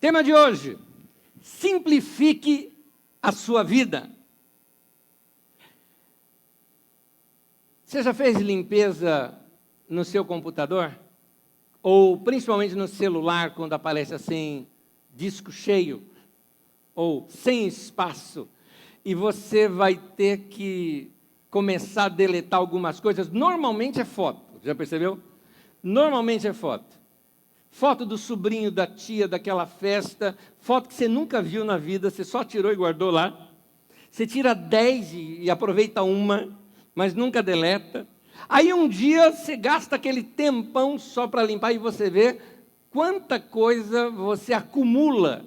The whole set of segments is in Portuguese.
Tema de hoje: simplifique a sua vida. Você já fez limpeza no seu computador? Ou principalmente no celular, quando aparece assim, disco cheio, ou sem espaço, e você vai ter que começar a deletar algumas coisas? Normalmente é foto, já percebeu? Normalmente é foto. Foto do sobrinho, da tia, daquela festa, foto que você nunca viu na vida, você só tirou e guardou lá. Você tira 10 e aproveita uma, mas nunca deleta. Aí um dia você gasta aquele tempão só para limpar e você vê quanta coisa você acumula.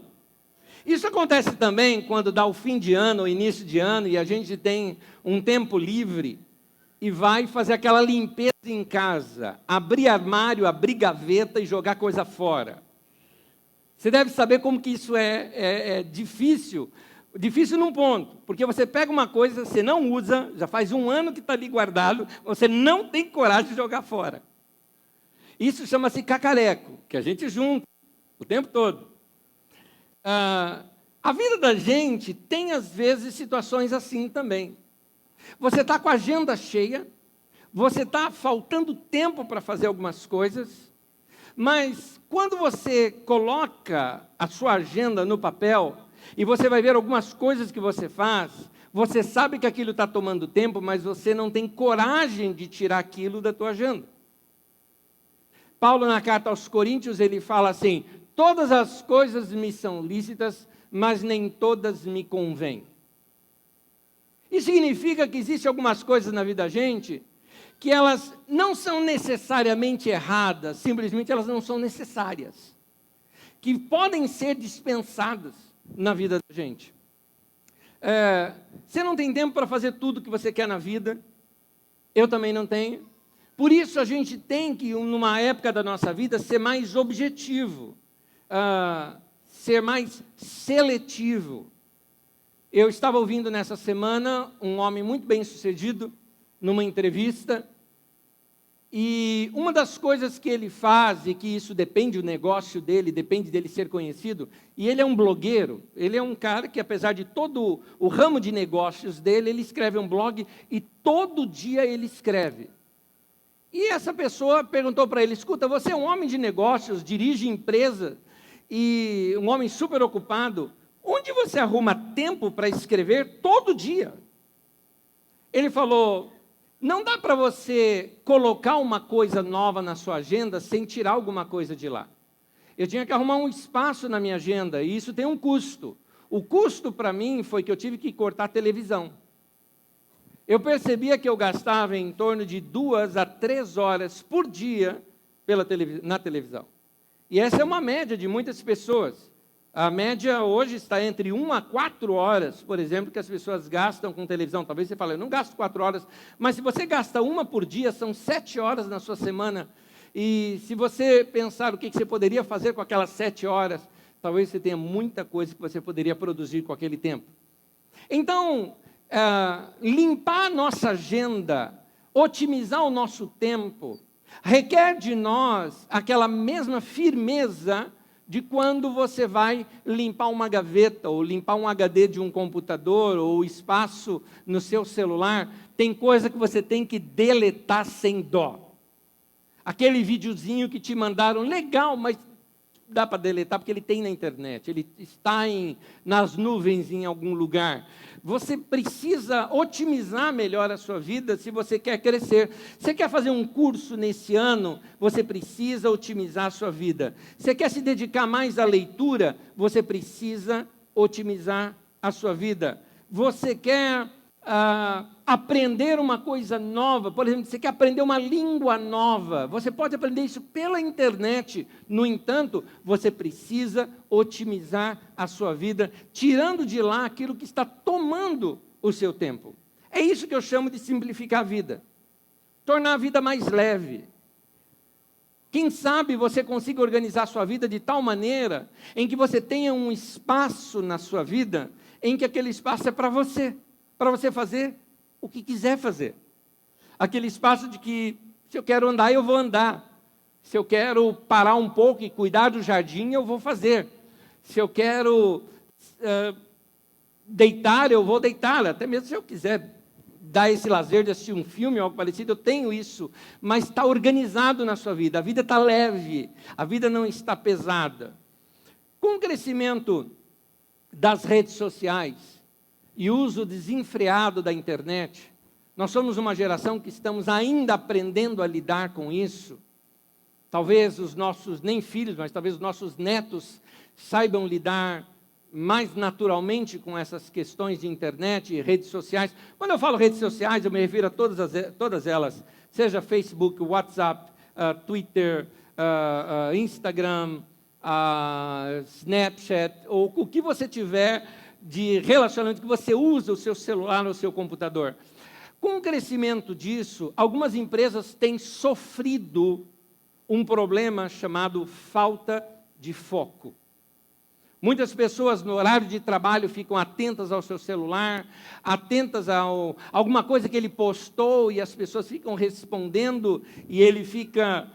Isso acontece também quando dá o fim de ano, o início de ano, e a gente tem um tempo livre e vai fazer aquela limpeza em casa, abrir armário, abrir gaveta e jogar coisa fora. Você deve saber como que isso é difícil. Difícil num ponto, porque você pega uma coisa, você não usa, já faz um ano que está ali guardado, você não tem coragem de jogar fora. Isso chama-se cacareco, que a gente junta o tempo todo. A vida da gente tem, às vezes, situações assim também. Você está com a agenda cheia, você está faltando tempo para fazer algumas coisas, mas quando você coloca a sua agenda no papel, e você vai ver algumas coisas que você faz, você sabe que aquilo está tomando tempo, mas você não tem coragem de tirar aquilo da tua agenda. Paulo, na carta aos Coríntios, ele fala assim: todas as coisas me são lícitas, mas nem todas me convêm. Isso significa que existem algumas coisas na vida da gente que elas não são necessariamente erradas, simplesmente elas não são necessárias, que podem ser dispensadas na vida da gente. Você não tem tempo para fazer tudo que você quer na vida, eu também não tenho. Por isso a gente tem que, numa época da nossa vida, ser mais objetivo, ser mais seletivo. Eu estava ouvindo nessa semana um homem muito bem sucedido, numa entrevista, e uma das coisas que ele faz, e que isso depende do negócio dele, depende dele ser conhecido, e ele é um blogueiro, ele é um cara que, apesar de todo o ramo de negócios dele, ele escreve um blog e todo dia ele escreve. E essa pessoa perguntou para ele: escuta, você é um homem de negócios, dirige empresa, e um homem super ocupado, onde você arruma tempo para escrever todo dia? Ele falou: não dá para você colocar uma coisa nova na sua agenda sem tirar alguma coisa de lá. Eu tinha que arrumar um espaço na minha agenda, e isso tem um custo. O custo para mim foi que eu tive que cortar a televisão. Eu percebia que eu gastava em torno de 2 a 3 horas por dia na televisão. E essa é uma média de muitas pessoas. A média hoje está entre 1 a 4 horas, por exemplo, que as pessoas gastam com televisão. Talvez você fale: eu não gasto 4 horas, mas se você gasta uma por dia, são 7 horas na sua semana. E se você pensar o que você poderia fazer com aquelas 7 horas, talvez você tenha muita coisa que você poderia produzir com aquele tempo. Então, limpar a nossa agenda, otimizar o nosso tempo, requer de nós aquela mesma firmeza de quando você vai limpar uma gaveta, ou limpar um HD de um computador, ou espaço no seu celular. Tem coisa que você tem que deletar sem dó. Aquele videozinho que te mandaram, legal, mas dá para deletar porque ele tem na internet, ele está nas nuvens em algum lugar. Você precisa otimizar melhor a sua vida se você quer crescer. Você quer fazer um curso nesse ano, você precisa otimizar a sua vida. Você quer se dedicar mais à leitura, você precisa otimizar a sua vida. Você quer aprender uma coisa nova, por exemplo, você quer aprender uma língua nova, você pode aprender isso pela internet. No entanto, você precisa otimizar a sua vida, tirando de lá aquilo que está tomando o seu tempo. É isso que eu chamo de simplificar a vida, tornar a vida mais leve. Quem sabe você consiga organizar a sua vida de tal maneira em que você tenha um espaço na sua vida em que aquele espaço é para você fazer o que quiser fazer. Aquele espaço de que, se eu quero andar, eu vou andar. Se eu quero parar um pouco e cuidar do jardim, eu vou fazer. Se eu quero deitar, eu vou deitar. Até mesmo se eu quiser dar esse lazer de assistir um filme ou algo parecido, eu tenho isso. Mas está organizado na sua vida. A vida está leve. A vida não está pesada. Com o crescimento das redes sociais e o uso desenfreado da internet, nós somos uma geração que estamos ainda aprendendo a lidar com isso. Talvez os nossos, nem filhos, mas talvez os nossos netos saibam lidar mais naturalmente com essas questões de internet e redes sociais. Quando eu falo redes sociais, eu me refiro a todas elas, seja Facebook, WhatsApp, Twitter, Instagram, Snapchat, ou o que você tiver de relacionamento, que você usa o seu celular ou o seu computador. Com o crescimento disso, algumas empresas têm sofrido um problema chamado falta de foco. Muitas pessoas no horário de trabalho ficam atentas ao seu celular, atentas a alguma coisa que ele postou e as pessoas ficam respondendo e ele fica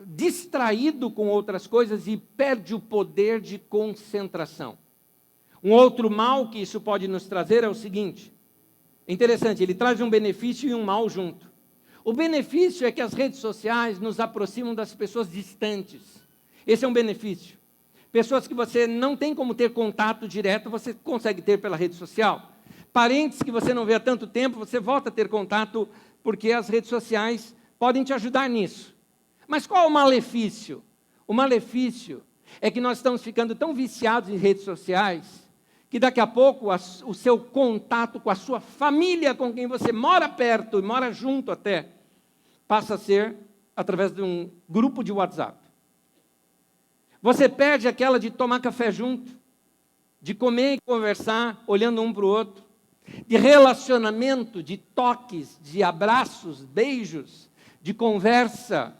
distraído com outras coisas e perde o poder de concentração. Um outro mal que isso pode nos trazer é o seguinte, é interessante, ele traz um benefício e um mal junto. O benefício é que as redes sociais nos aproximam das pessoas distantes. Esse é um benefício. Pessoas que você não tem como ter contato direto, você consegue ter pela rede social. Parentes que você não vê há tanto tempo, você volta a ter contato, porque as redes sociais podem te ajudar nisso. Mas qual é o malefício? O malefício é que nós estamos ficando tão viciados em redes sociais, que daqui a pouco o seu contato com a sua família, com quem você mora perto e mora junto até, passa a ser através de um grupo de WhatsApp. Você perde aquela de tomar café junto, de comer e conversar, olhando um para o outro, de relacionamento, de toques, de abraços, beijos, de conversa,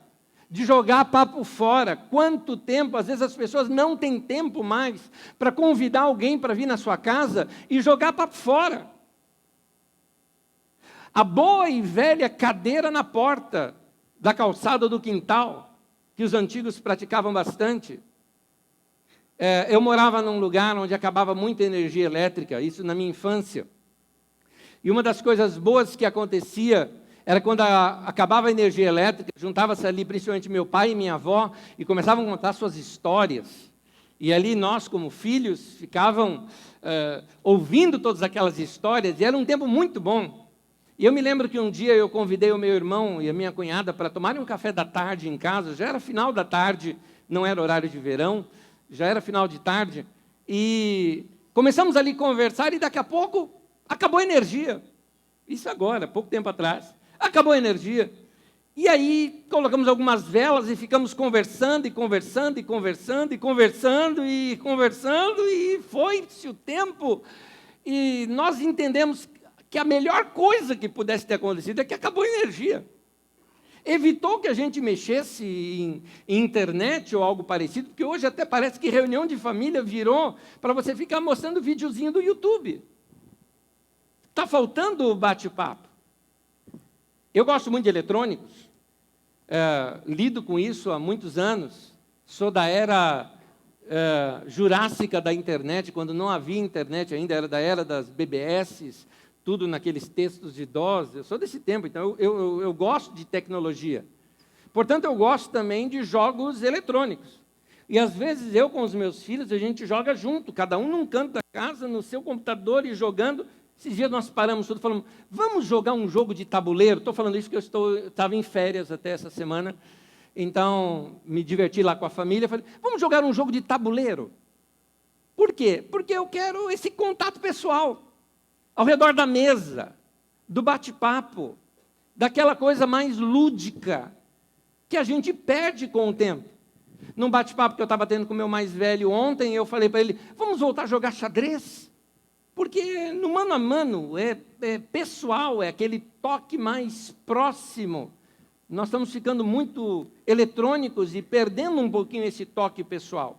de jogar papo fora. Quanto tempo, às vezes as pessoas não têm tempo mais para convidar alguém para vir na sua casa e jogar papo fora. A boa e velha cadeira na porta da calçada do quintal, que os antigos praticavam bastante. Eu morava num lugar onde acabava muita energia elétrica, isso na minha infância. E uma das coisas boas que acontecia era quando acabava a energia elétrica, juntava-se ali principalmente meu pai e minha avó e começavam a contar suas histórias. E ali nós, como filhos, ficavam ouvindo todas aquelas histórias, e era um tempo muito bom. E eu me lembro que um dia eu convidei o meu irmão e a minha cunhada para tomarem um café da tarde em casa, já era final da tarde, não era horário de verão, já era final de tarde, e começamos ali a conversar e daqui a pouco acabou a energia. Isso agora, pouco tempo atrás. Acabou a energia. E aí colocamos algumas velas e ficamos conversando, e conversando, e conversando, e conversando, e conversando, e foi-se o tempo. E nós entendemos que a melhor coisa que pudesse ter acontecido é que acabou a energia. Evitou que a gente mexesse em internet ou algo parecido, porque hoje até parece que reunião de família virou para você ficar mostrando videozinho do YouTube. Está faltando o bate-papo. Eu gosto muito de eletrônicos, lido com isso há muitos anos, sou da era jurássica da internet, quando não havia internet ainda, era da era das BBS, tudo naqueles textos de DOS, eu sou desse tempo, então eu gosto de tecnologia. Portanto, eu gosto também de jogos eletrônicos. E às vezes eu com os meus filhos, a gente joga junto, cada um num canto da casa, no seu computador e jogando. Esses dias nós paramos tudo, falamos, vamos jogar um jogo de tabuleiro? Estou falando isso porque eu estava em férias até essa semana, então me diverti lá com a família, falei, vamos jogar um jogo de tabuleiro? Por quê? Porque eu quero esse contato pessoal, ao redor da mesa, do bate-papo, daquela coisa mais lúdica, que a gente perde com o tempo. Num bate-papo que eu estava tendo com o meu mais velho ontem, eu falei para ele, vamos voltar a jogar xadrez? Porque no mano a mano, é pessoal, é aquele toque mais próximo. Nós estamos ficando muito eletrônicos e perdendo um pouquinho esse toque pessoal.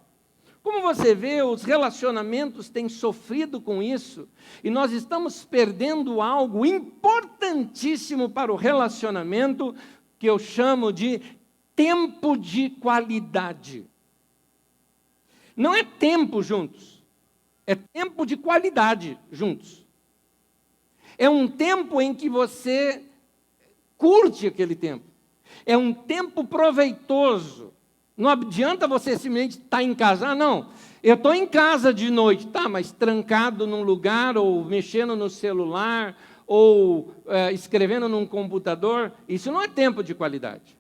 Como você vê, os relacionamentos têm sofrido com isso, e nós estamos perdendo algo importantíssimo para o relacionamento, que eu chamo de tempo de qualidade. Não é tempo juntos, é tempo de qualidade juntos. É um tempo em que você curte aquele tempo. É um tempo proveitoso. Não adianta você simplesmente estar em casa. Ah, não, eu estou em casa de noite. Tá, mas trancado num lugar, ou mexendo no celular, ou escrevendo num computador. Isso não é tempo de qualidade.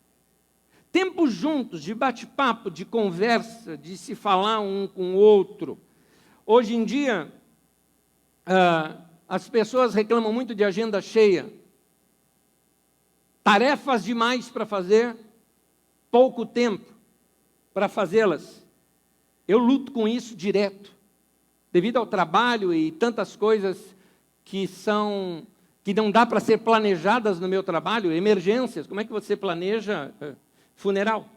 Tempo juntos, de bate-papo, de conversa, de se falar um com o outro. Hoje em dia, as pessoas reclamam muito de agenda cheia. Tarefas demais para fazer, pouco tempo para fazê-las. Eu luto com isso direto, devido ao trabalho e tantas coisas que não dá para ser planejadas no meu trabalho, emergências. Como é que você planeja funeral?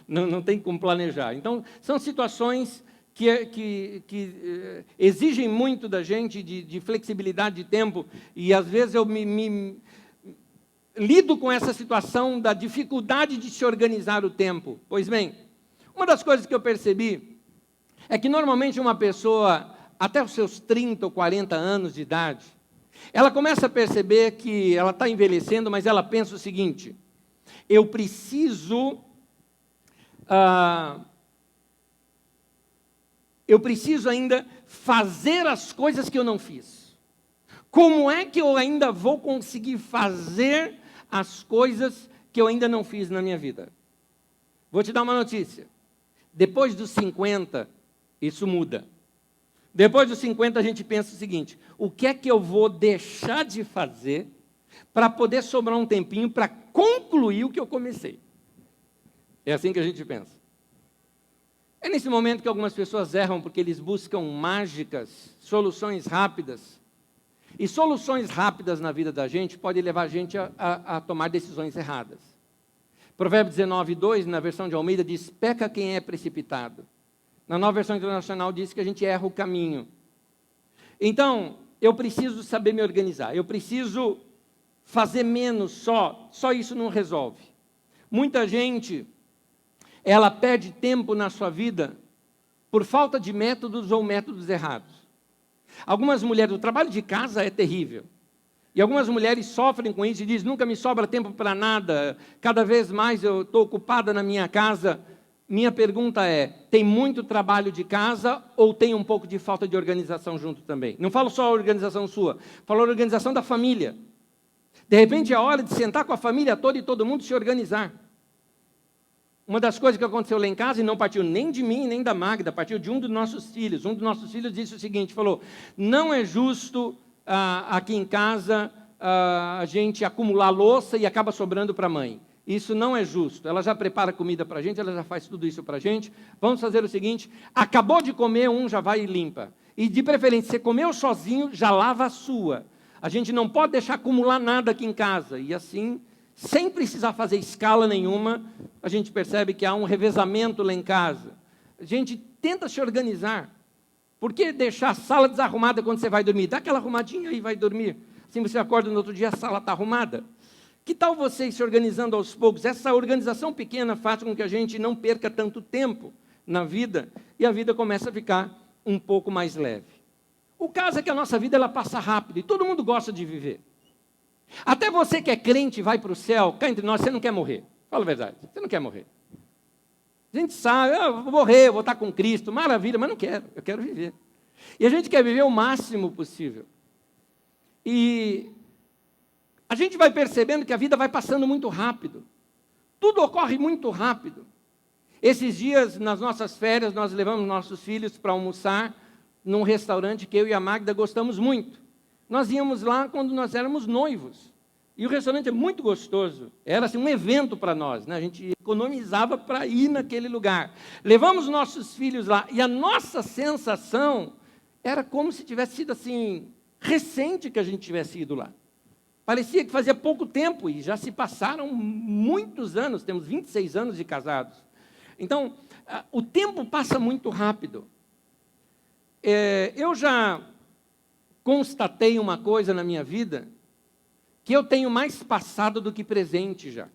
Não tem como planejar. Então, são situações que exigem muito da gente, de flexibilidade de tempo, e às vezes eu me lido com essa situação da dificuldade de se organizar o tempo. Pois bem, uma das coisas que eu percebi é que normalmente uma pessoa, até os seus 30 ou 40 anos de idade, ela começa a perceber que ela está envelhecendo, mas ela pensa o seguinte: eu preciso ainda fazer as coisas que eu não fiz. Como é que eu ainda vou conseguir fazer as coisas que eu ainda não fiz na minha vida? Vou te dar uma notícia. Depois dos 50, isso muda. Depois dos 50, a gente pensa o seguinte: o que é que eu vou deixar de fazer para poder sobrar um tempinho para concluir o que eu comecei? É assim que a gente pensa. É nesse momento que algumas pessoas erram, porque eles buscam mágicas, soluções rápidas. E soluções rápidas na vida da gente podem levar a gente a tomar decisões erradas. Provérbios 19:2, na versão de Almeida, diz: peca quem é precipitado. Na Nova Versão Internacional diz que a gente erra o caminho. Então, eu preciso saber me organizar. Eu preciso fazer menos só isso não resolve. Muita gente, ela perde tempo na sua vida por falta de métodos ou métodos errados. Algumas mulheres, o trabalho de casa é terrível. E algumas mulheres sofrem com isso e dizem: nunca me sobra tempo para nada, cada vez mais eu estou ocupada na minha casa. Minha pergunta é: tem muito trabalho de casa ou tem um pouco de falta de organização junto também? Não falo só a organização sua, falo a organização da família. De repente é a hora de sentar com a família toda e todo mundo se organizar. Uma das coisas que aconteceu lá em casa, e não partiu nem de mim, nem da Magda, partiu de um dos nossos filhos. Um dos nossos filhos disse o seguinte, falou: não é justo aqui em casa a gente acumular louça e acaba sobrando para a mãe. Isso não é justo. Ela já prepara comida para a gente, ela já faz tudo isso para a gente. Vamos fazer o seguinte: acabou de comer, já vai e limpa. E de preferência, você comeu sozinho, já lava a sua. A gente não pode deixar acumular nada aqui em casa. E assim, sem precisar fazer escala nenhuma, a gente percebe que há um revezamento lá em casa. A gente tenta se organizar. Por que deixar a sala desarrumada quando você vai dormir? Dá aquela arrumadinha e vai dormir. Assim você acorda no outro dia, a sala está arrumada. Que tal vocês se organizando aos poucos? Essa organização pequena faz com que a gente não perca tanto tempo na vida e a vida começa a ficar um pouco mais leve. O caso é que a nossa vida ela passa rápido e todo mundo gosta de viver. Até você que é crente e vai para o céu, cá entre nós, você não quer morrer. Fala a verdade, você não quer morrer. A gente sabe, eu vou morrer, eu vou estar com Cristo, maravilha, mas não quero, eu quero viver. E a gente quer viver o máximo possível. E a gente vai percebendo que a vida vai passando muito rápido. Tudo ocorre muito rápido. Esses dias, nas nossas férias, nós levamos nossos filhos para almoçar num restaurante que eu e a Magda gostamos muito. Nós íamos lá quando nós éramos noivos. E o restaurante é muito gostoso. Era assim, um evento para nós, né? A gente economizava para ir naquele lugar. Levamos nossos filhos lá. E a nossa sensação era como se tivesse sido assim, recente que a gente tivesse ido lá. Parecia que fazia pouco tempo e já se passaram muitos anos. Temos 26 anos de casados. Então, o tempo passa muito rápido. Eu já constatei uma coisa na minha vida, que eu tenho mais passado do que presente já.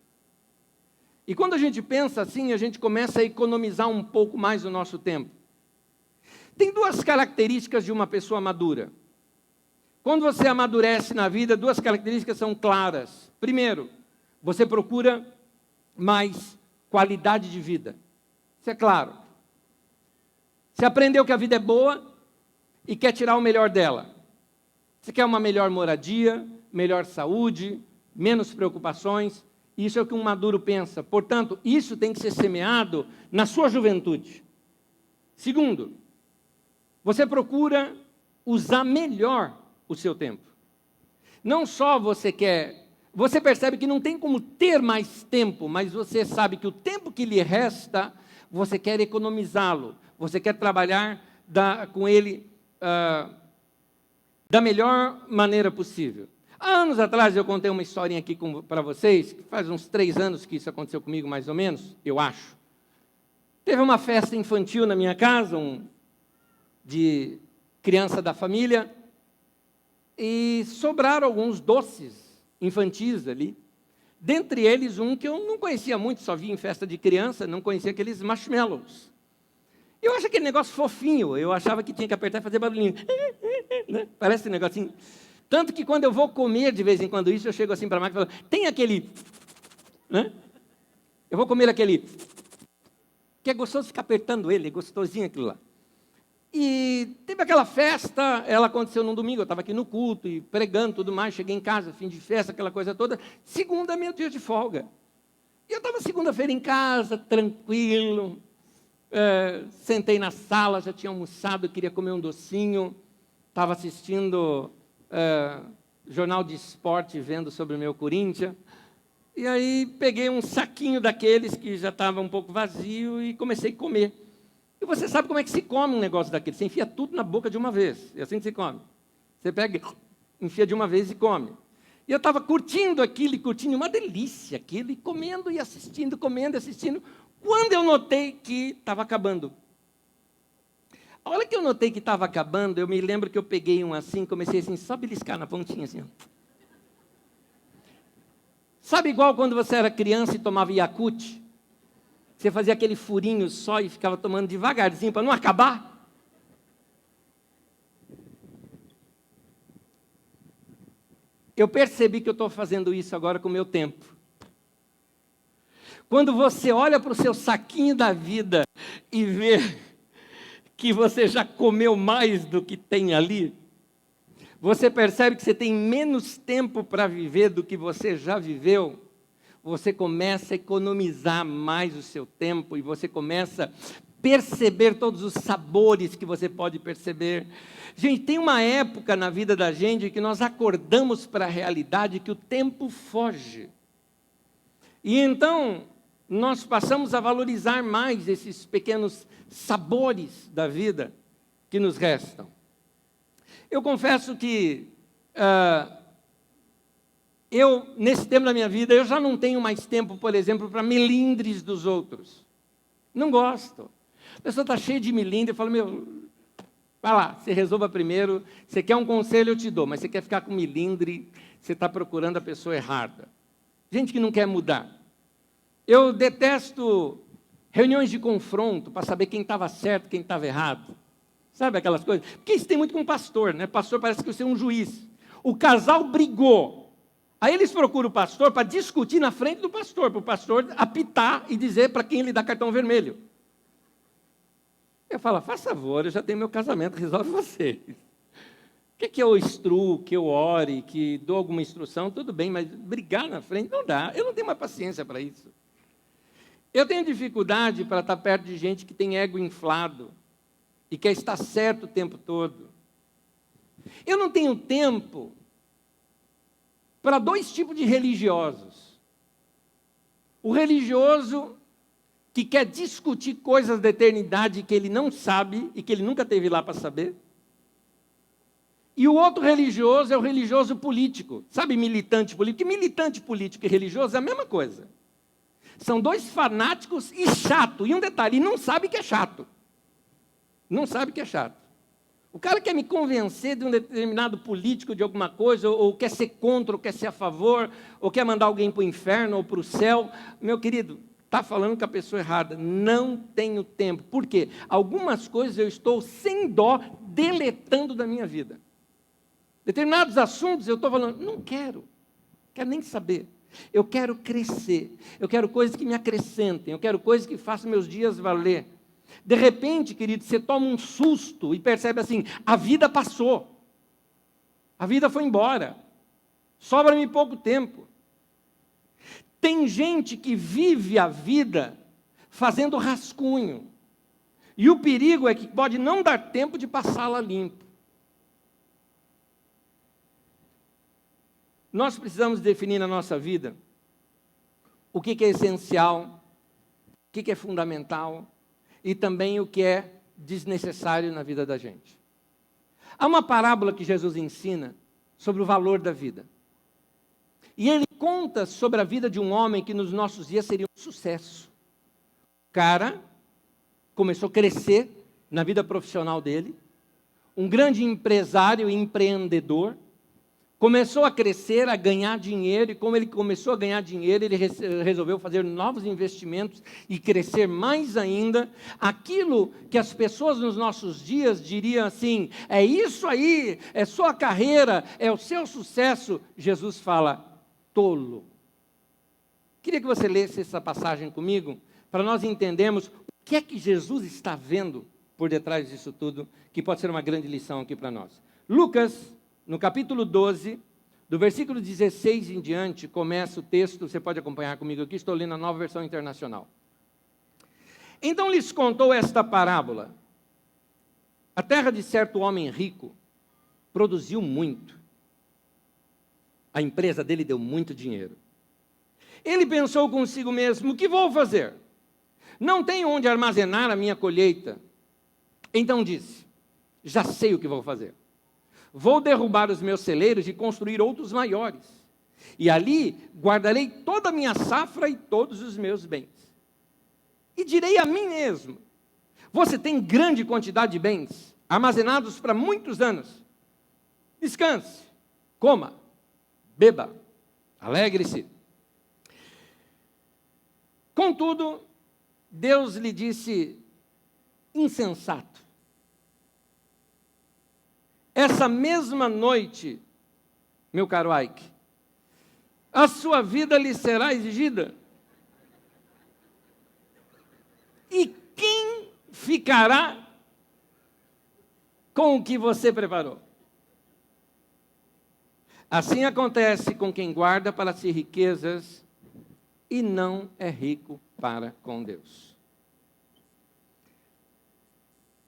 E quando a gente pensa assim, a gente começa a economizar um pouco mais o nosso tempo. Tem duas características de uma pessoa madura. Quando você amadurece na vida, duas características são claras. Primeiro, você procura mais qualidade de vida. Isso é claro. Você aprendeu que a vida é boa e quer tirar o melhor dela. Você quer uma melhor moradia, melhor saúde, menos preocupações. Isso é o que um maduro pensa. Portanto, isso tem que ser semeado na sua juventude. Segundo, você procura usar melhor o seu tempo. Não só você percebe que não tem como ter mais tempo, mas você sabe que o tempo que lhe resta, você quer economizá-lo. Você quer trabalhar com ele da melhor maneira possível. Há anos atrás eu contei uma historinha aqui para vocês, que faz uns 3 anos que isso aconteceu comigo, mais ou menos, eu acho. Teve uma festa infantil na minha casa, de criança da família, e sobraram alguns doces infantis ali. Dentre eles, um que eu não conhecia muito, só vi em festa de criança, não conhecia aqueles marshmallows. Eu acho aquele negócio fofinho, eu achava que tinha que apertar e fazer barulhinho. Né? Parece um negocinho. Tanto que quando eu vou comer de vez em quando isso, eu chego assim para a máquina e falo, tem aquele... Né? Eu vou comer aquele... Que é gostoso ficar apertando ele, é gostosinho aquilo lá. E teve aquela festa, ela aconteceu num domingo, eu estava aqui no culto, e pregando tudo mais, cheguei em casa, fim de festa, aquela coisa toda. Segunda, meu dia de folga. E eu estava segunda-feira em casa, tranquilo, sentei na sala, já tinha almoçado, queria comer um docinho, estava assistindo jornal de esporte, vendo sobre o meu Corinthians, e aí peguei um saquinho daqueles que já estava um pouco vazio e comecei a comer. E você sabe como é que se come um negócio daquele, você enfia tudo na boca de uma vez, é assim que se come. Você pega, enfia de uma vez e come. E eu estava curtindo aquilo, curtindo uma delícia aquilo, e comendo e assistindo, comendo e assistindo, quando eu notei que estava acabando. A hora que eu notei que estava acabando, eu me lembro que eu peguei um assim, comecei assim, só beliscar na pontinha assim. Ó. Sabe igual quando você era criança e tomava Yakult? Você fazia aquele furinho só e ficava tomando devagarzinho para não acabar? Eu percebi que eu estou fazendo isso agora com o meu tempo. Quando você olha para o seu saquinho da vida e vê que você já comeu mais do que tem ali, você percebe que você tem menos tempo para viver do que você já viveu, você começa a economizar mais o seu tempo e você começa a perceber todos os sabores que você pode perceber. Gente, tem uma época na vida da gente que nós acordamos para a realidade que o tempo foge. E então, nós passamos a valorizar mais esses pequenos sabores da vida que nos restam. Eu confesso que nesse tempo da minha vida, eu já não tenho mais tempo, por exemplo, para melindres dos outros. Não gosto. A pessoa está cheia de melindre, eu falo, vai lá, você resolva primeiro, você quer um conselho, eu te dou, mas você quer ficar com melindre, você está procurando a pessoa errada. Gente que não quer mudar. Eu detesto reuniões de confronto para saber quem estava certo, quem estava errado. Sabe aquelas coisas? Porque isso tem muito com pastor, né? Pastor parece que você é um juiz. O casal brigou. Aí eles procuram o pastor para discutir na frente do pastor, para o pastor apitar e dizer para quem ele dá cartão vermelho. Eu falo, faz favor, eu já tenho meu casamento, resolve você. Que eu instruo, que eu ore, que dou alguma instrução, tudo bem, mas brigar na frente não dá. Eu não tenho mais paciência para isso. Eu tenho dificuldade para estar perto de gente que tem ego inflado e quer estar certo o tempo todo. Eu não tenho tempo para 2 tipos de religiosos. O religioso que quer discutir coisas da eternidade que ele não sabe e que ele nunca esteve lá para saber. E o outro religioso é o religioso político. Sabe, militante político? Porque militante político e religioso é a mesma coisa. São 2 fanáticos e chato. E um detalhe, não sabe que é chato. Não sabe que é chato. O cara quer me convencer de um determinado político de alguma coisa, ou quer ser contra, ou quer ser a favor, ou quer mandar alguém para o inferno ou para o céu. Meu querido, está falando com a pessoa errada. Não tenho tempo. Por quê? Algumas coisas eu estou sem dó deletando da minha vida. Determinados assuntos eu estou falando, não quero nem saber. Eu quero crescer, eu quero coisas que me acrescentem, eu quero coisas que façam meus dias valer. De repente, querido, você toma um susto e percebe assim, a vida passou, a vida foi embora, sobra-me pouco tempo. Tem gente que vive a vida fazendo rascunho, e o perigo é que pode não dar tempo de passá-la limpo. Nós precisamos definir na nossa vida o que é essencial, o que é fundamental e também o que é desnecessário na vida da gente. Há uma parábola que Jesus ensina sobre o valor da vida. E ele conta sobre a vida de um homem que nos nossos dias seria um sucesso. O cara começou a crescer na vida profissional dele, um grande empresário e empreendedor, começou a crescer, a ganhar dinheiro, e como ele começou a ganhar dinheiro, ele resolveu fazer novos investimentos e crescer mais ainda. Aquilo que as pessoas nos nossos dias diriam assim, é isso aí, é sua carreira, é o seu sucesso. Jesus fala, tolo. Queria que você lesse essa passagem comigo, para nós entendermos o que é que Jesus está vendo por detrás disso tudo, que pode ser uma grande lição aqui para nós. Lucas, no capítulo 12, do versículo 16 em diante, começa o texto, você pode acompanhar comigo aqui, estou lendo a Nova Versão Internacional. Então lhes contou esta parábola. A terra de certo homem rico produziu muito. A empresa dele deu muito dinheiro. Ele pensou consigo mesmo, o que vou fazer? Não tenho onde armazenar a minha colheita. Então disse, já sei o que vou fazer. Vou derrubar os meus celeiros e construir outros maiores. E ali guardarei toda a minha safra e todos os meus bens. E direi a mim mesmo, você tem grande quantidade de bens, armazenados para muitos anos. Descanse, coma, beba, alegre-se. Contudo, Deus lhe disse, insensato. Essa mesma noite, meu caro Ike, a sua vida lhe será exigida. E quem ficará com o que você preparou? Assim acontece com quem guarda para si riquezas e não é rico para com Deus.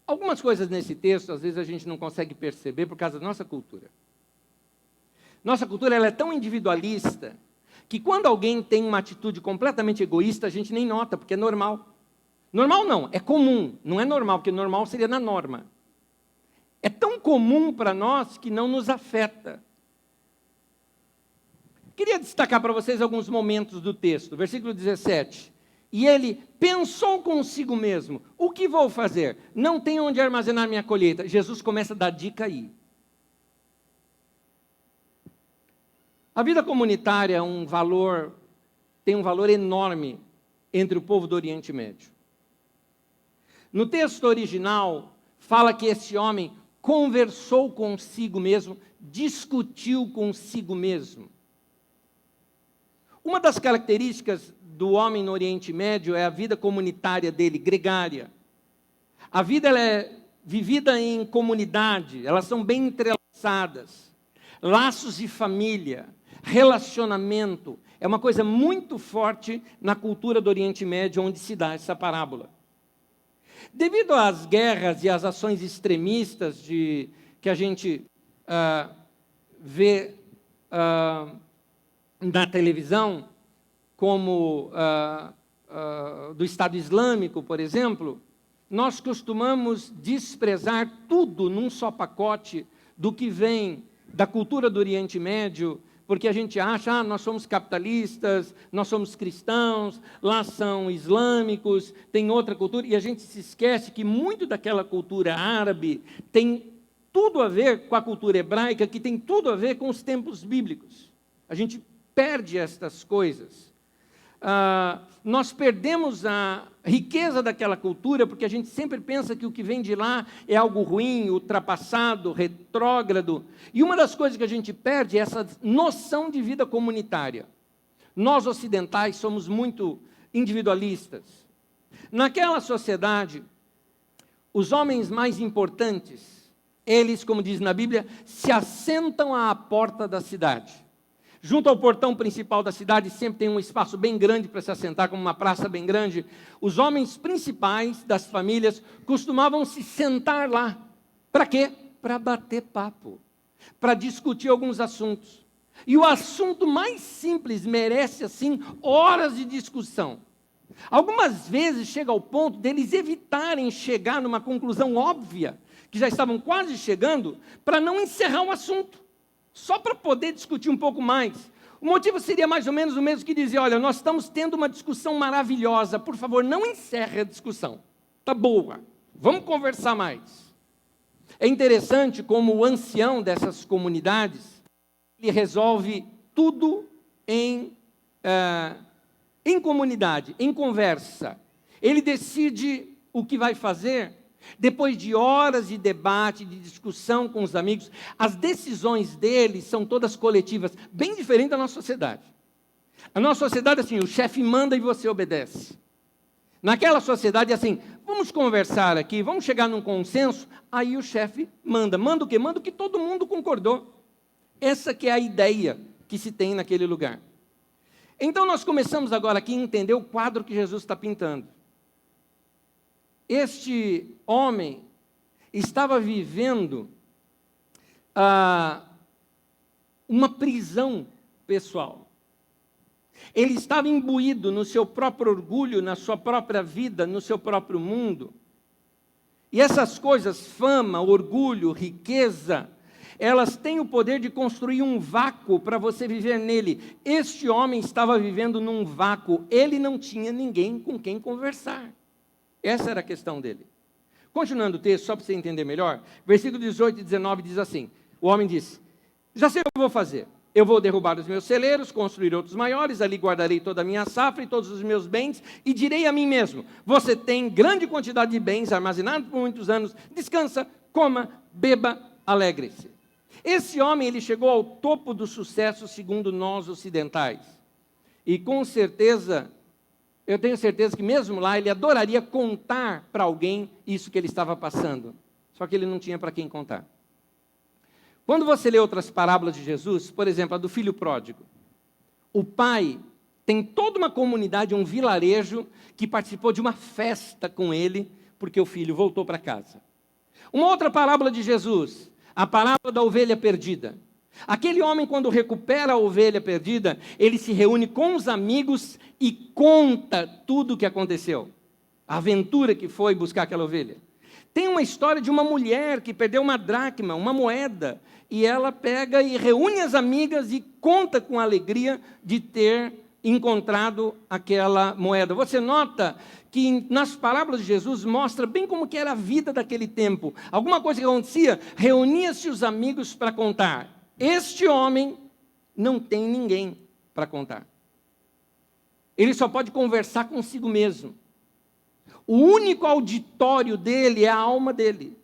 Algumas coisas nesse texto, às vezes a gente não consegue perceber por causa da nossa cultura. Nossa cultura ela é tão individualista que quando alguém tem uma atitude completamente egoísta, a gente nem nota, porque é normal. Normal não, é comum. Não é normal, porque normal seria na norma. É tão comum para nós que não nos afeta. Queria destacar para vocês alguns momentos do texto. Versículo 17. E ele pensou consigo mesmo, o que vou fazer? Não tenho onde armazenar minha colheita. Jesus começa a dar dica aí. A vida comunitária tem um valor enorme entre o povo do Oriente Médio. No texto original, fala que esse homem conversou consigo mesmo, discutiu consigo mesmo. Uma das características do homem no Oriente Médio é a vida comunitária dele, gregária. A vida ela é vivida em comunidade, elas são bem entrelaçadas. Laços de família, relacionamento, é uma coisa muito forte na cultura do Oriente Médio, onde se dá essa parábola. Devido às guerras e às ações extremistas que a gente vê na televisão, como do Estado Islâmico, por exemplo, nós costumamos desprezar tudo num só pacote do que vem da cultura do Oriente Médio, porque a gente acha, nós somos capitalistas, nós somos cristãos, lá são islâmicos, tem outra cultura, e a gente se esquece que muito daquela cultura árabe tem tudo a ver com a cultura hebraica, que tem tudo a ver com os tempos bíblicos. A gente perde estas coisas. nós perdemos a riqueza daquela cultura, porque a gente sempre pensa que o que vem de lá é algo ruim, ultrapassado, retrógrado. E uma das coisas que a gente perde é essa noção de vida comunitária. Nós ocidentais somos muito individualistas. Naquela sociedade, os homens mais importantes, eles, como diz na Bíblia, se assentam à porta da cidade. Junto ao portão principal da cidade sempre tem um espaço bem grande para se assentar, como uma praça bem grande. Os homens principais das famílias costumavam se sentar lá. Para quê? Para bater papo, para discutir alguns assuntos. E o assunto mais simples merece, assim, horas de discussão. Algumas vezes chega ao ponto deles evitarem chegar numa conclusão óbvia, que já estavam quase chegando, para não encerrar o assunto. Só para poder discutir um pouco mais. O motivo seria mais ou menos o mesmo que dizer, olha, nós estamos tendo uma discussão maravilhosa, por favor, não encerre a discussão. Está boa, vamos conversar mais. É interessante como o ancião dessas comunidades, ele resolve tudo em comunidade, em conversa. Ele decide o que vai fazer. Depois de horas de debate, de discussão com os amigos, as decisões deles são todas coletivas, bem diferente da nossa sociedade. A nossa sociedade é assim, o chefe manda e você obedece. Naquela sociedade é assim, vamos conversar aqui, vamos chegar num consenso, aí o chefe manda. Manda o quê? Manda o que todo mundo concordou. Essa que é a ideia que se tem naquele lugar. Então nós começamos agora aqui a entender o quadro que Jesus está pintando. Este homem estava vivendo uma prisão pessoal. Ele estava imbuído no seu próprio orgulho, na sua própria vida, no seu próprio mundo. E essas coisas, fama, orgulho, riqueza, elas têm o poder de construir um vácuo para você viver nele. Este homem estava vivendo num vácuo, ele não tinha ninguém com quem conversar. Essa era a questão dele. Continuando o texto, só para você entender melhor, versículo 18 e 19 diz assim, o homem disse, já sei o que eu vou fazer, eu vou derrubar os meus celeiros, construir outros maiores, ali guardarei toda a minha safra e todos os meus bens, e direi a mim mesmo, você tem grande quantidade de bens armazenados por muitos anos, descansa, coma, beba, alegre-se. Esse homem, ele chegou ao topo do sucesso segundo nós ocidentais, e com certeza, eu tenho certeza que mesmo lá ele adoraria contar para alguém isso que ele estava passando. Só que ele não tinha para quem contar. Quando você lê outras parábolas de Jesus, por exemplo, a do filho pródigo, o pai tem toda uma comunidade, um vilarejo, que participou de uma festa com ele, porque o filho voltou para casa. Uma outra parábola de Jesus, a parábola da ovelha perdida. Aquele homem, quando recupera a ovelha perdida, ele se reúne com os amigos e conta tudo o que aconteceu. A aventura que foi buscar aquela ovelha. Tem uma história de uma mulher que perdeu uma dracma, uma moeda, e ela pega e reúne as amigas e conta com alegria de ter encontrado aquela moeda. Você nota que nas parábolas de Jesus mostra bem como que era a vida daquele tempo. Alguma coisa que acontecia, reunia-se os amigos para contar. Este homem não tem ninguém para contar. Ele só pode conversar consigo mesmo. O único auditório dele é a alma dele.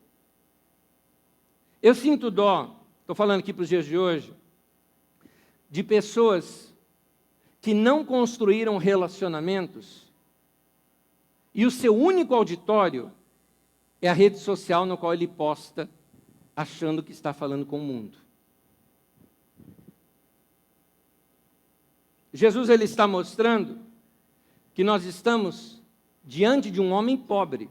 Eu sinto dó, estou falando aqui para os dias de hoje, de pessoas que não construíram relacionamentos e o seu único auditório é a rede social no qual ele posta, achando que está falando com o mundo. Jesus ele está mostrando que nós estamos diante de um homem pobre.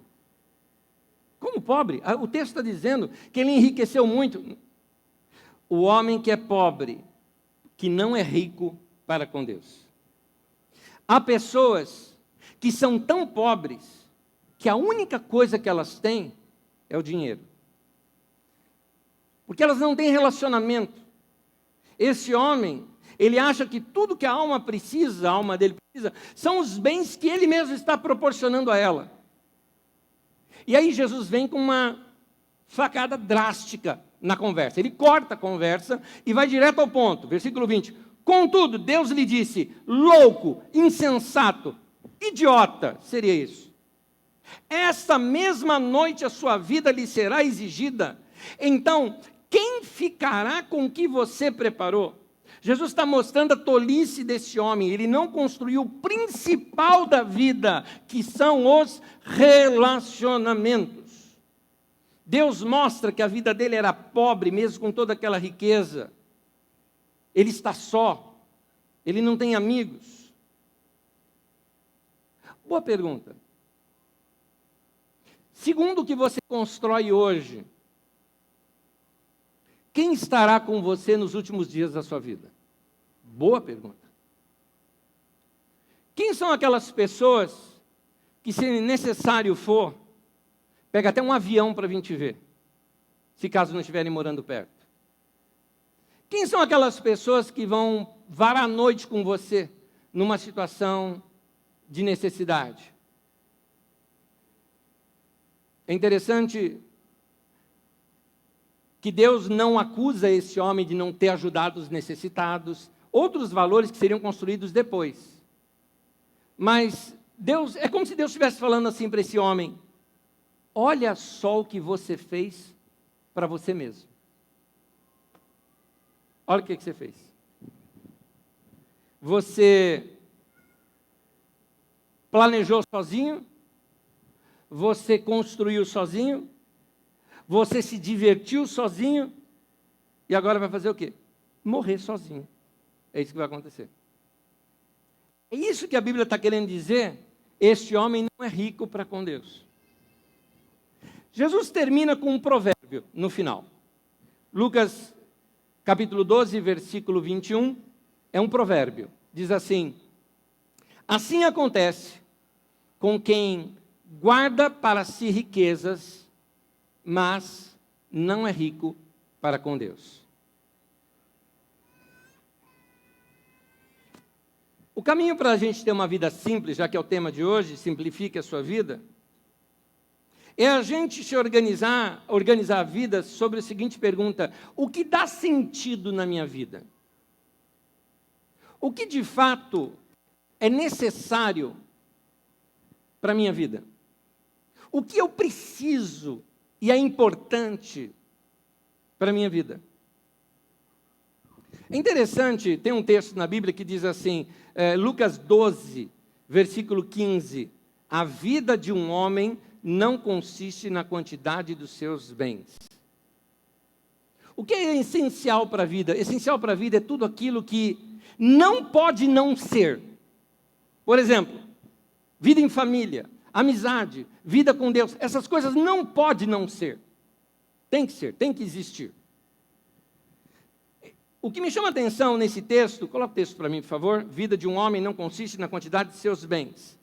Como pobre? O texto está dizendo que ele enriqueceu muito. O homem que é pobre, que não é rico para com Deus. Há pessoas que são tão pobres que a única coisa que elas têm é o dinheiro. Porque elas não têm relacionamento. Esse homem, ele acha que tudo que a alma precisa, a alma dele precisa, são os bens que ele mesmo está proporcionando a ela. E aí Jesus vem com uma facada drástica na conversa. Ele corta a conversa e vai direto ao ponto. Versículo 20. Contudo, Deus lhe disse: louco, insensato, idiota, seria isso. Esta mesma noite a sua vida lhe será exigida. Então, quem ficará com o que você preparou? Jesus está mostrando a tolice desse homem. Ele não construiu o principal da vida, que são os relacionamentos. Deus mostra que a vida dele era pobre, mesmo com toda aquela riqueza. Ele está só. Ele não tem amigos. Boa pergunta. Segundo o que você constrói hoje, quem estará com você nos últimos dias da sua vida? Boa pergunta. Quem são aquelas pessoas que, se necessário for, pega até um avião para vir te ver, se caso não estiverem morando perto? Quem são aquelas pessoas que vão varar a noite com você numa situação de necessidade? É interessante que Deus não acusa esse homem de não ter ajudado os necessitados, outros valores que seriam construídos depois. Mas Deus, é como se Deus estivesse falando assim para esse homem: olha só o que você fez para você mesmo. Olha o que você fez. Você planejou sozinho, você construiu sozinho, você se divertiu sozinho, e agora vai fazer o quê? Morrer sozinho. É isso que vai acontecer. É isso que a Bíblia está querendo dizer. Este homem não é rico para com Deus. Jesus termina com um provérbio no final. Lucas, capítulo 12, versículo 21, é um provérbio. Diz assim: assim acontece com quem guarda para si riquezas, mas não é rico para com Deus. O caminho para a gente ter uma vida simples, já que é o tema de hoje, simplifique a sua vida, é a gente se organizar a vida sobre a seguinte pergunta: o que dá sentido na minha vida? O que de fato é necessário para a minha vida? O que eu preciso e é importante para a minha vida? É interessante, tem um texto na Bíblia que diz assim, Lucas 12, versículo 15, a vida de um homem não consiste na quantidade dos seus bens. O que é essencial para a vida? Essencial para a vida é tudo aquilo que não pode não ser. Por exemplo, vida em família, amizade, vida com Deus, essas coisas não podem não ser. Tem que ser, tem que existir. O que me chama a atenção nesse texto, coloca o texto para mim, por favor. Vida de um homem não consiste na quantidade de seus bens.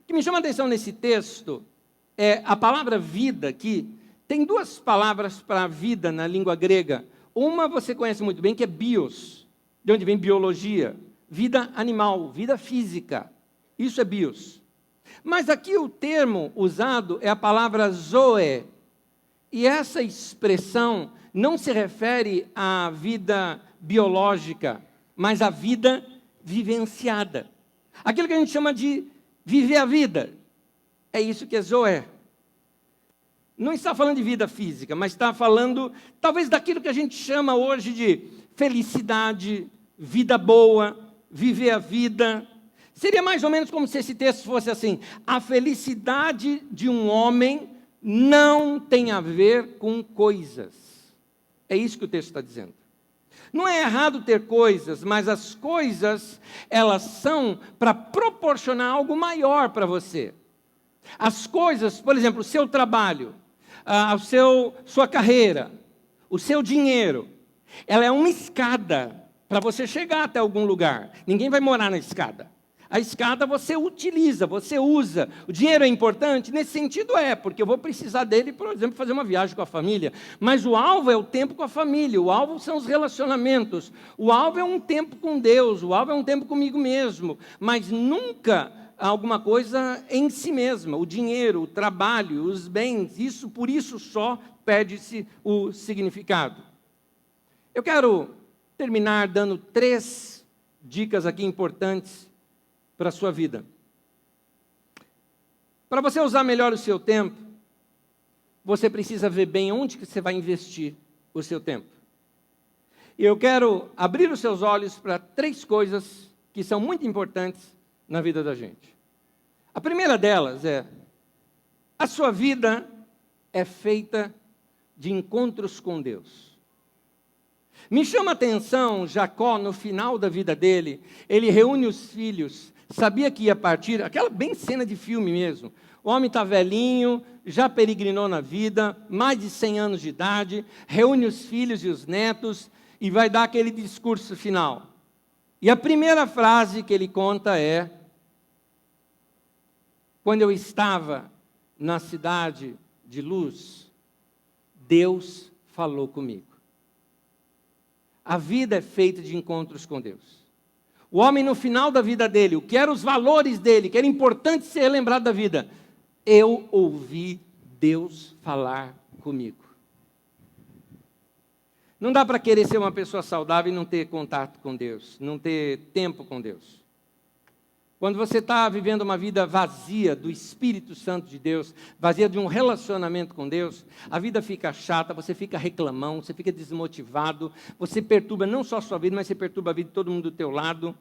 O que me chama a atenção nesse texto é a palavra vida, que tem duas palavras para vida na língua grega. Uma você conhece muito bem, que é bios, de onde vem biologia. Vida animal, vida física. Isso é bios. Mas aqui o termo usado é a palavra zoe. E essa expressão não se refere à vida biológica, mas à vida vivenciada. Aquilo que a gente chama de viver a vida. É isso que é zoe. Não está falando de vida física, mas está falando talvez daquilo que a gente chama hoje de felicidade, vida boa, viver a vida. Seria mais ou menos como se esse texto fosse assim: a felicidade de um homem não tem a ver com coisas. É isso que o texto está dizendo. Não é errado ter coisas, mas as coisas, elas são para proporcionar algo maior para você. As coisas, por exemplo, o seu trabalho, sua carreira, o seu dinheiro, ela é uma escada para você chegar até algum lugar. Ninguém vai morar na escada. A escada você utiliza, você usa. O dinheiro é importante? Nesse sentido porque eu vou precisar dele, por exemplo, fazer uma viagem com a família. Mas o alvo é o tempo com a família, o alvo são os relacionamentos. O alvo é um tempo com Deus, o alvo é um tempo comigo mesmo. Mas nunca alguma coisa em si mesma. O dinheiro, o trabalho, os bens, isso por isso só perde-se o significado. Eu quero terminar dando 3 dicas aqui importantes para a sua vida. Para você usar melhor o seu tempo, você precisa ver bem onde que você vai investir o seu tempo. E eu quero abrir os seus olhos para 3 coisas que são muito importantes na vida da gente. A primeira delas é: a sua vida é feita de encontros com Deus. Me chama a atenção, Jacó, no final da vida dele, ele reúne os filhos, sabia que ia partir, aquela bem cena de filme mesmo. O homem está velhinho, já peregrinou na vida, mais de 100 anos de idade, reúne os filhos e os netos e vai dar aquele discurso final. E a primeira frase que ele conta é: quando eu estava na cidade de Luz, Deus falou comigo. A vida é feita de encontros com Deus. O homem, no final da vida dele, o que eram os valores dele, que era importante ser lembrado da vida: eu ouvi Deus falar comigo. Não dá para querer ser uma pessoa saudável e não ter contato com Deus, não ter tempo com Deus. Quando você está vivendo uma vida vazia do Espírito Santo de Deus, vazia de um relacionamento com Deus, a vida fica chata, você fica reclamão, você fica desmotivado, você perturba não só a sua vida, mas você perturba a vida de todo mundo do teu lado.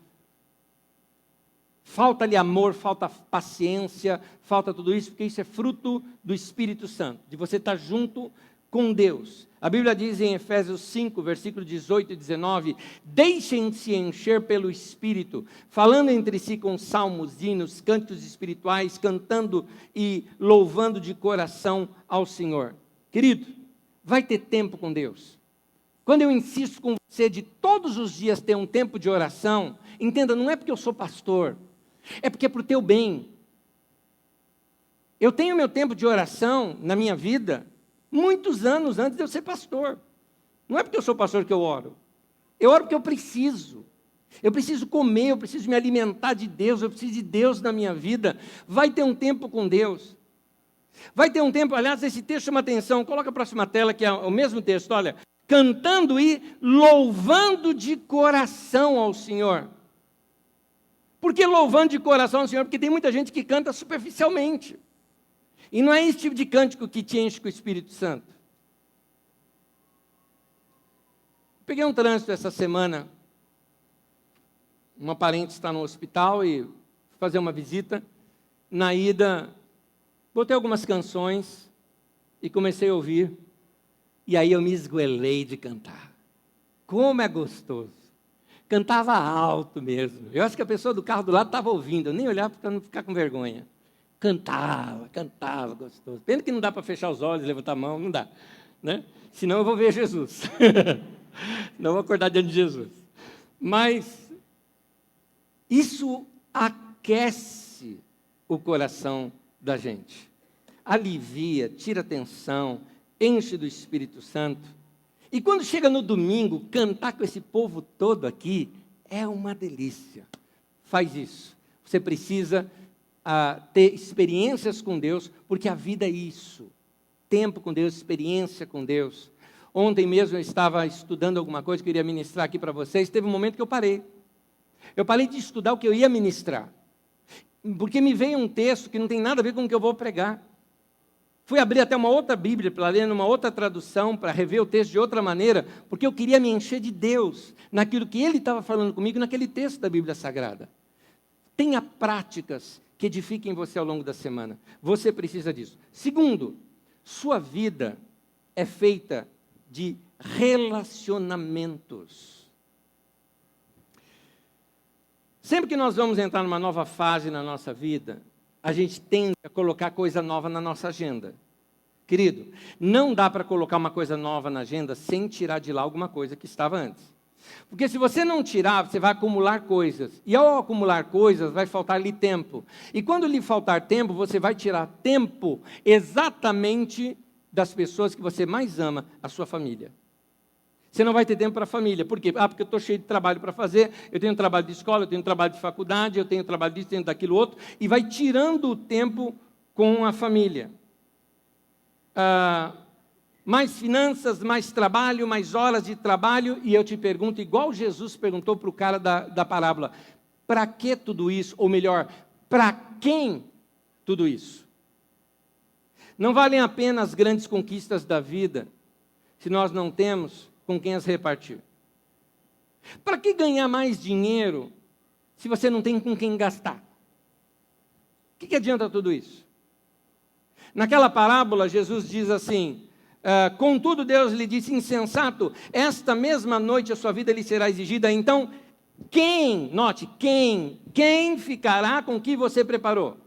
Falta-lhe amor, falta paciência, falta tudo isso, porque isso é fruto do Espírito Santo, de você estar junto com Deus. A Bíblia diz em Efésios 5, versículos 18 e 19, deixem-se encher pelo Espírito, falando entre si com salmos, hinos, cânticos espirituais, cantando e louvando de coração ao Senhor. Querido, vai ter tempo com Deus. Quando eu insisto com você de todos os dias ter um tempo de oração, entenda, não é porque eu sou pastor, é porque é para o teu bem. Eu tenho meu tempo de oração na minha vida muitos anos antes de eu ser pastor. Não é porque eu sou pastor que eu oro. Eu oro porque eu preciso. Eu preciso comer, eu preciso me alimentar de Deus, eu preciso de Deus na minha vida. Vai ter um tempo com Deus. Vai ter um tempo, aliás, esse texto chama atenção, coloca a próxima tela, que é o mesmo texto, olha. Cantando e louvando de coração ao Senhor. Por que louvando de coração ao Senhor? Porque tem muita gente que canta superficialmente. E não é esse tipo de cântico que te enche com o Espírito Santo. Peguei um trânsito essa semana. Uma parente está no hospital e fui fazer uma visita. Na ida, botei algumas canções e comecei a ouvir. E aí eu me esgoelei de cantar. Como é gostoso. Cantava alto mesmo. Eu acho que a pessoa do carro do lado estava ouvindo. Eu nem olhava para não ficar com vergonha. Cantava, gostoso. Pena que não dá para fechar os olhos, levantar a mão, não dá. Né? Senão eu vou ver Jesus. Não vou acordar diante de Jesus. Mas isso aquece o coração da gente. Alivia, tira a tensão, enche do Espírito Santo. E quando chega no domingo, cantar com esse povo todo aqui é uma delícia. Faz isso. Você precisa ter experiências com Deus, porque a vida é isso. Tempo com Deus, experiência com Deus. Ontem mesmo eu estava estudando alguma coisa que eu iria ministrar aqui para vocês. Teve um momento que eu parei. Eu parei de estudar o que eu ia ministrar. Porque me veio um texto que não tem nada a ver com o que eu vou pregar. Fui abrir até uma outra Bíblia para ler numa outra tradução, para rever o texto de outra maneira, porque eu queria me encher de Deus, naquilo que Ele estava falando comigo, naquele texto da Bíblia Sagrada. Tenha práticas que edifiquem você ao longo da semana. Você precisa disso. Segundo, sua vida é feita de relacionamentos. Sempre que nós vamos entrar numa nova fase na nossa vida, a gente tende a colocar coisa nova na nossa agenda. Querido, não dá para colocar uma coisa nova na agenda sem tirar de lá alguma coisa que estava antes. Porque se você não tirar, você vai acumular coisas. E ao acumular coisas, vai faltar-lhe tempo. E quando lhe faltar tempo, você vai tirar tempo exatamente das pessoas que você mais ama, a sua família. Você não vai ter tempo para a família. Por quê? Porque eu estou cheio de trabalho para fazer, eu tenho trabalho de escola, eu tenho trabalho de faculdade, eu tenho trabalho disso, tenho daquilo outro, e vai tirando o tempo com a família. mais finanças, mais trabalho, mais horas de trabalho, e eu te pergunto, igual Jesus perguntou para o cara da parábola, para que tudo isso? Ou melhor, para quem tudo isso? Não valem a pena as grandes conquistas da vida, se nós não temos com quem as repartir. Para que ganhar mais dinheiro, se você não tem com quem gastar? O que adianta tudo isso? Naquela parábola, Jesus diz assim, contudo Deus lhe disse, insensato, esta mesma noite a sua vida lhe será exigida, então note, quem ficará com o que você preparou?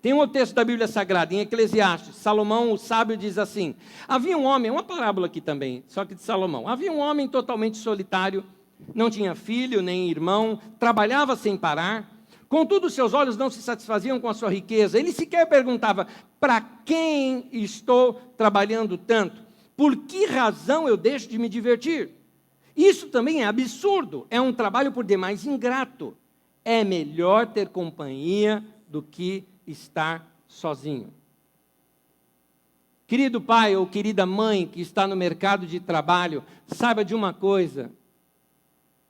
Tem um outro texto da Bíblia Sagrada, em Eclesiastes, Salomão, o sábio, diz assim, havia um homem, uma parábola aqui também, só que de Salomão, havia um homem totalmente solitário, não tinha filho, nem irmão, trabalhava sem parar, contudo seus olhos não se satisfaziam com a sua riqueza, ele sequer perguntava, para quem estou trabalhando tanto? Por que razão eu deixo de me divertir? Isso também é absurdo, é um trabalho por demais ingrato, é melhor ter companhia do que estar sozinho. Querido pai ou querida mãe que está no mercado de trabalho, saiba de uma coisa,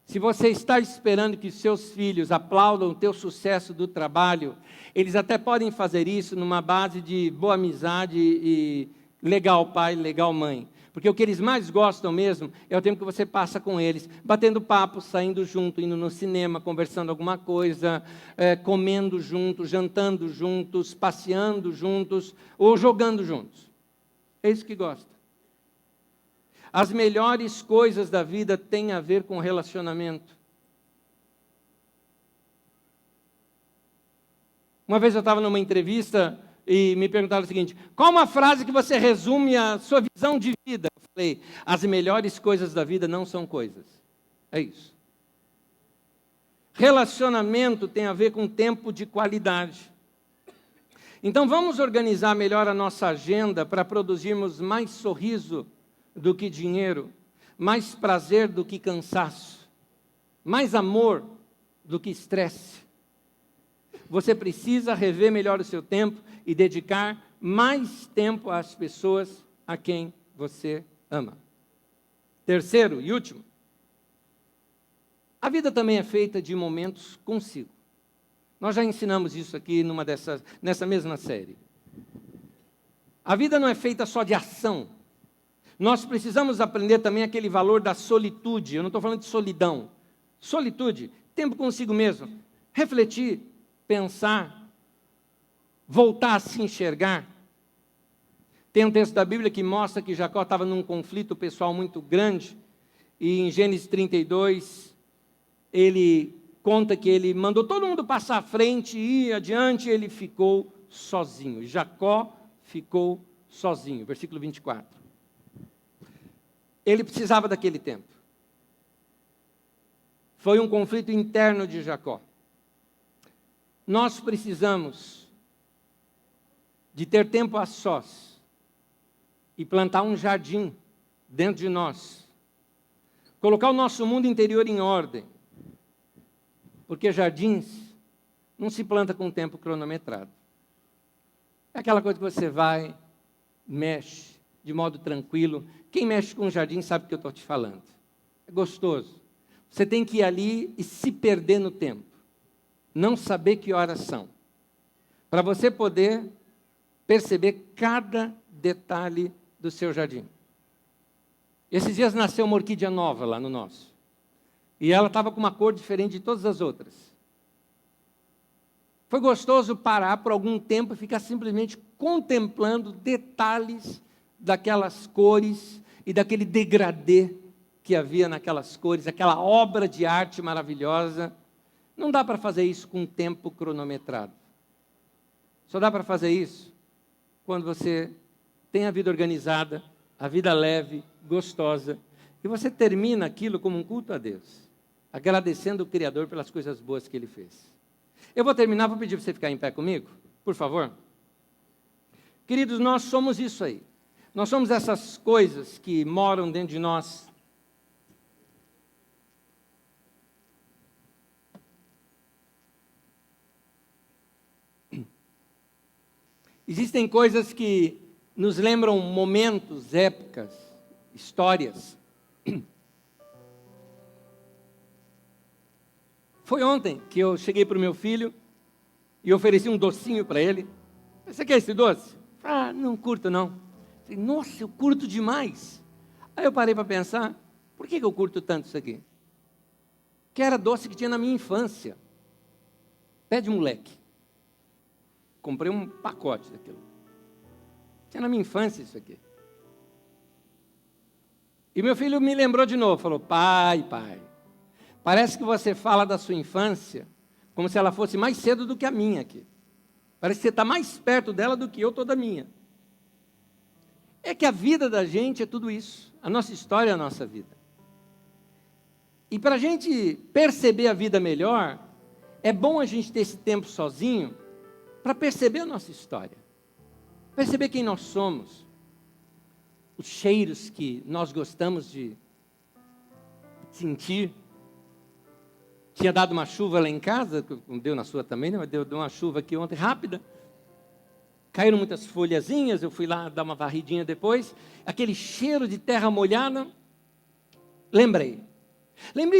se você está esperando que seus filhos aplaudam o teu sucesso do trabalho, eles até podem fazer isso numa base de boa amizade e legal pai, legal mãe. Porque o que eles mais gostam mesmo é o tempo que você passa com eles, batendo papo, saindo junto, indo no cinema, conversando alguma coisa, comendo juntos, jantando juntos, passeando juntos ou jogando juntos. É isso que gosta. As melhores coisas da vida têm a ver com relacionamento. Uma vez eu estava numa entrevista e me perguntaram o seguinte, qual uma frase que você resume a sua visão de vida? Eu falei, as melhores coisas da vida não são coisas. É isso. Relacionamento tem a ver com tempo de qualidade. Então vamos organizar melhor a nossa agenda para produzirmos mais sorriso do que dinheiro, mais prazer do que cansaço, mais amor do que estresse. Você precisa rever melhor o seu tempo e dedicar mais tempo às pessoas a quem você ama. Terceiro e último, a vida também é feita de momentos consigo. Nós já ensinamos isso aqui nessa mesma série. A vida não é feita só de ação. Nós precisamos aprender também aquele valor da solitude. Eu não estou falando de solidão. Solitude, tempo consigo mesmo. Refletir, pensar, voltar a se enxergar. Tem um texto da Bíblia que mostra que Jacó estava num conflito pessoal muito grande. E em Gênesis 32, ele conta que ele mandou todo mundo passar à frente e ir adiante, ele ficou sozinho. Jacó ficou sozinho. Versículo 24. Ele precisava daquele tempo. Foi um conflito interno de Jacó. Nós precisamos de ter tempo a sós e plantar um jardim dentro de nós. Colocar o nosso mundo interior em ordem. Porque jardins não se planta com tempo cronometrado. É aquela coisa que você vai, mexe de modo tranquilo. Quem mexe com o jardim sabe o que eu estou te falando. É gostoso. Você tem que ir ali e se perder no tempo. Não saber que horas são. Para você poder perceber cada detalhe do seu jardim. Esses dias nasceu uma orquídea nova lá no nosso. E ela estava com uma cor diferente de todas as outras. Foi gostoso parar por algum tempo e ficar simplesmente contemplando detalhes daquelas cores e daquele degradê que havia naquelas cores, aquela obra de arte maravilhosa. Não dá para fazer isso com tempo cronometrado. Só dá para fazer isso quando você tem a vida organizada, a vida leve, gostosa, e você termina aquilo como um culto a Deus, agradecendo o Criador pelas coisas boas que Ele fez. Eu vou terminar, vou pedir para você ficar em pé comigo, por favor. Queridos, nós somos isso aí. Nós somos essas coisas que moram dentro de nós. Existem coisas que nos lembram momentos, épocas, histórias. Foi ontem que eu cheguei para o meu filho e ofereci um docinho para ele. Você quer esse doce? Ah, não curto não. Falei, nossa, eu curto demais. Aí eu parei para pensar, por que eu curto tanto isso aqui? Que era doce que tinha na minha infância. Pé de moleque. Comprei um pacote daquilo. Tinha na minha infância isso aqui. E meu filho me lembrou de novo, falou, pai, parece que você fala da sua infância como se ela fosse mais cedo do que a minha aqui. Parece que você está mais perto dela do que eu estou da minha. É que a vida da gente é tudo isso. A nossa história é a nossa vida. E para a gente perceber a vida melhor, é bom a gente ter esse tempo sozinho para perceber a nossa história. Perceber quem nós somos. Os cheiros que nós gostamos de sentir. Tinha dado uma chuva lá em casa, não deu na sua também, né? Mas deu uma chuva aqui ontem, rápida. Caíram muitas folhazinhas, eu fui lá dar uma varridinha depois. Aquele cheiro de terra molhada. Lembrei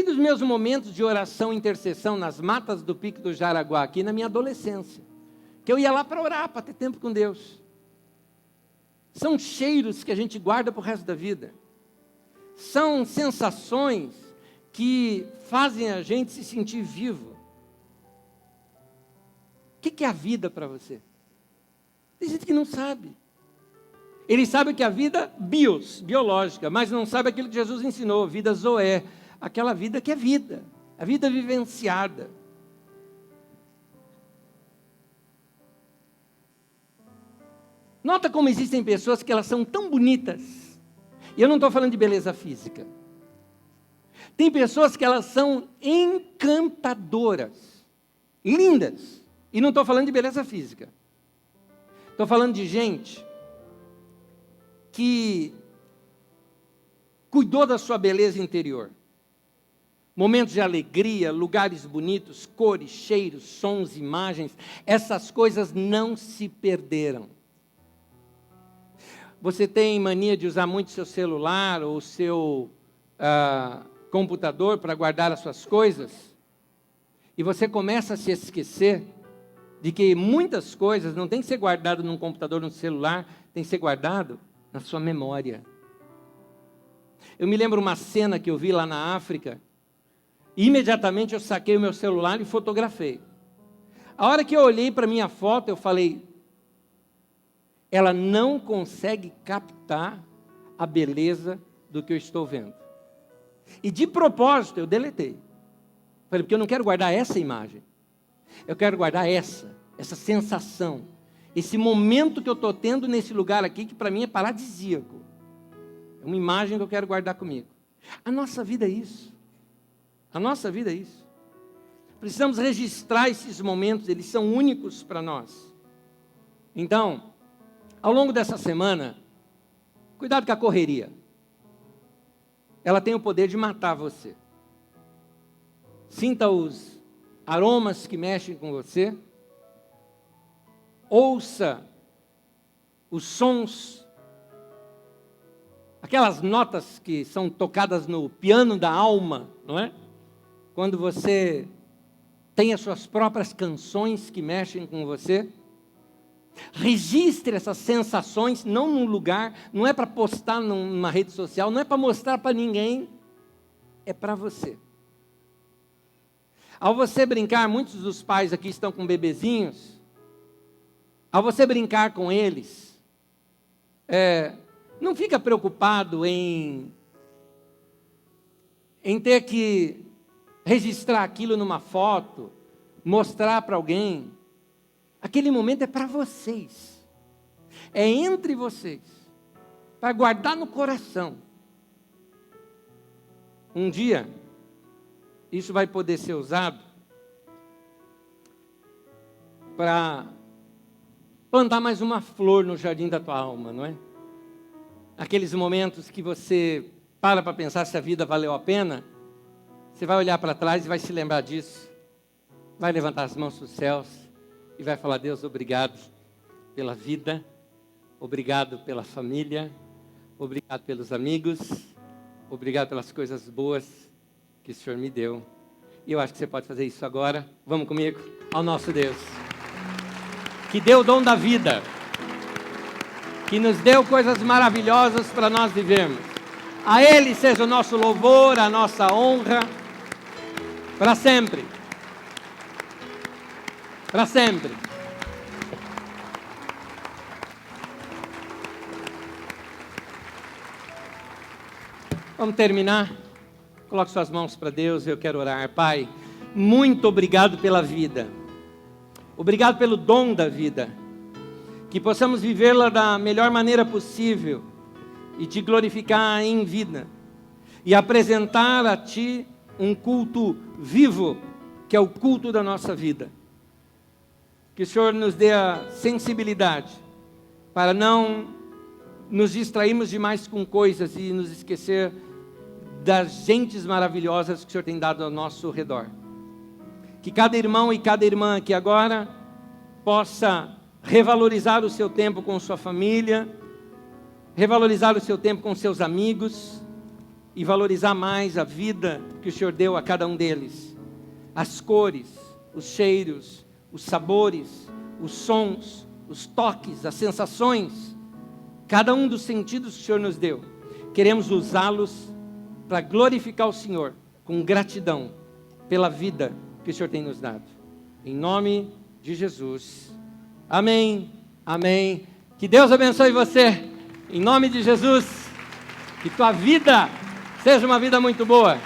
dos meus momentos de oração e intercessão nas matas do Pico do Jaraguá, aqui na minha adolescência. Que eu ia lá para orar, para ter tempo com Deus. São cheiros que a gente guarda para o resto da vida. São sensações que fazem a gente se sentir vivo. O que é a vida para você? Tem gente que não sabe. Ele sabe que a vida biológica, mas não sabe aquilo que Jesus ensinou, vida zoé, aquela vida que é vida, a vida vivenciada. Nota como existem pessoas que elas são tão bonitas, e eu não estou falando de beleza física. Tem pessoas que elas são encantadoras, lindas, e não estou falando de beleza física. Estou falando de gente que cuidou da sua beleza interior. Momentos de alegria, lugares bonitos, cores, cheiros, sons, imagens, essas coisas não se perderam. Você tem mania de usar muito seu celular ou seu computador para guardar as suas coisas? E você começa a se esquecer de que muitas coisas não tem que ser guardado num computador, num celular, tem que ser guardado na sua memória. Eu me lembro uma cena que eu vi lá na África, e imediatamente eu saquei o meu celular e fotografei. A hora que eu olhei para a minha foto, eu falei, ela não consegue captar a beleza do que eu estou vendo. E de propósito, eu deletei. Falei, porque eu não quero guardar essa imagem. Eu quero guardar essa sensação, esse momento que eu estou tendo nesse lugar aqui, que para mim é paradisíaco. É uma imagem que eu quero guardar comigo. A nossa vida é isso. A nossa vida é isso. Precisamos registrar esses momentos, eles são únicos para nós. Então, ao longo dessa semana, cuidado com a correria. Ela tem o poder de matar você. Sinta os aromas que mexem com você. Ouça os sons, aquelas notas que são tocadas no piano da alma, não é? Quando você tem as suas próprias canções que mexem com você. Registre essas sensações, não num lugar, não é para postar numa rede social, não é para mostrar para ninguém, é para você. Ao você brincar, muitos dos pais aqui estão com bebezinhos, ao você brincar com eles, não fica preocupado em ter que registrar aquilo numa foto, mostrar para alguém. Aquele momento é para vocês, é entre vocês, para guardar no coração. Um dia, isso vai poder ser usado para plantar mais uma flor no jardim da tua alma, não é? Aqueles momentos que você para pensar se a vida valeu a pena, você vai olhar para trás e vai se lembrar disso, vai levantar as mãos para os céus, e vai falar, Deus, obrigado pela vida, Obrigado pela família, obrigado pelos amigos, obrigado pelas coisas boas que o Senhor me deu. E eu acho que você pode fazer isso agora. Vamos comigo? Ao nosso Deus, que deu o dom da vida, que nos deu coisas maravilhosas para nós vivermos. A Ele seja o nosso louvor, a nossa honra, para sempre. Para sempre. Vamos terminar? Coloque suas mãos para Deus, eu quero orar. Pai, muito obrigado pela vida. Obrigado pelo dom da vida. Que possamos vivê-la da melhor maneira possível e te glorificar em vida. E apresentar a Ti um culto vivo, que é o culto da nossa vida. Que o Senhor nos dê a sensibilidade para não nos distrairmos demais com coisas e nos esquecer das gentes maravilhosas que o Senhor tem dado ao nosso redor. Que cada irmão e cada irmã aqui agora possa revalorizar o seu tempo com sua família, revalorizar o seu tempo com seus amigos e valorizar mais a vida que o Senhor deu a cada um deles. As cores, os cheiros, os sabores, os sons, os toques, as sensações, cada um dos sentidos que o Senhor nos deu. Queremos usá-los para glorificar o Senhor com gratidão pela vida que o Senhor tem nos dado. Em nome de Jesus. Amém. Amém. Que Deus abençoe você. Em nome de Jesus. Que tua vida seja uma vida muito boa.